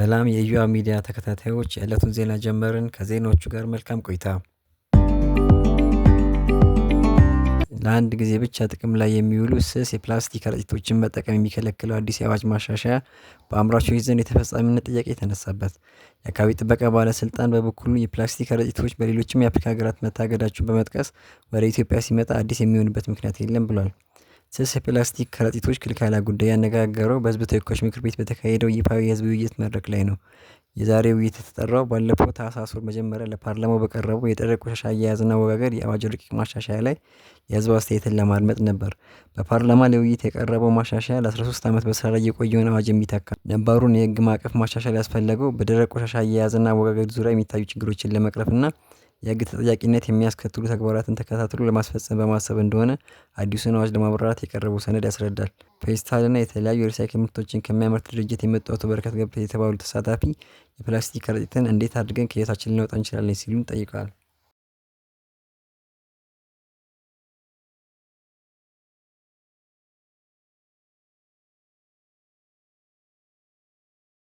ሰላም የዩአ ሚዲያ ተከታታዮች የዕለቱን ዜና ጀመርን። ከዜናዎቹ ጋር መልካም ቆይታ። ለአንድ ጊዜ ብቻ ጥቅም ላይ የሚውሉ ስስ የፕላስቲክ ከረጢቶችን መጠቀም የሚከለክለው አዲስ የአዋጅ ማሻሻያ በአምራቾች ዘንድ የተፈጻሚነት ጥያቄ ተነሳበት። የአካባቢ ጥበቃ ባለስልጣን በበኩሉ የፕላስቲክ ከረጢቶች በሌሎችም የአፍሪካ ሀገራት መታገዳቸውን በመጥቀስ ወደ ኢትዮጵያ ሲመጣ አዲስ የሚሆንበት ምክንያት የለም ብሏል። ስስ የፕላስቲክ ከረጢቶች ክልከላ ጉዳይ ያነጋገረው በሕዝብ ተወካዮች ምክር ቤት በተካሄደው ይፋዊ የሕዝብ ውይይት መድረክ ላይ ነው። የዛሬው ውይይት የተጠራው ባለፈው ታህሳስ ወር መጀመሪያ ለፓርላማው በቀረበው የደረቅ ቆሻሻ አያያዝና አወጋገድ የአዋጅ ረቂቅ ማሻሻያ ላይ የሕዝብ አስተያየትን ለማድመጥ ነበር። በፓርላማ ለውይይት የቀረበው ማሻሻያ ለ13 ዓመት በስራ ላይ የቆየውን አዋጅ የሚተካ ነባሩን የሕግ ማዕቀፍ ማሻሻል ያስፈለገው በደረቅ ቆሻሻ አያያዝና አወጋገድ ዙሪያ የሚታዩ ችግሮችን ለመቅረፍና የሕግ ተጠያቂነት የሚያስከትሉ ተግባራትን ተከታትሎ ለማስፈጸም በማሰብ እንደሆነ አዲሱን አዋጅ ለማብራራት የቀረበው ሰነድ ያስረዳል። ፌስታልና የተለያዩ የሪሳይክል ምርቶችን ከሚያመርት ድርጅት የመጡ አቶ በረከት ገብረ የተባሉ ተሳታፊ የፕላስቲክ ከረጢትን እንዴት አድርገን ከህይወታችን ልናወጣ እንችላለን ሲሉም ጠይቀዋል።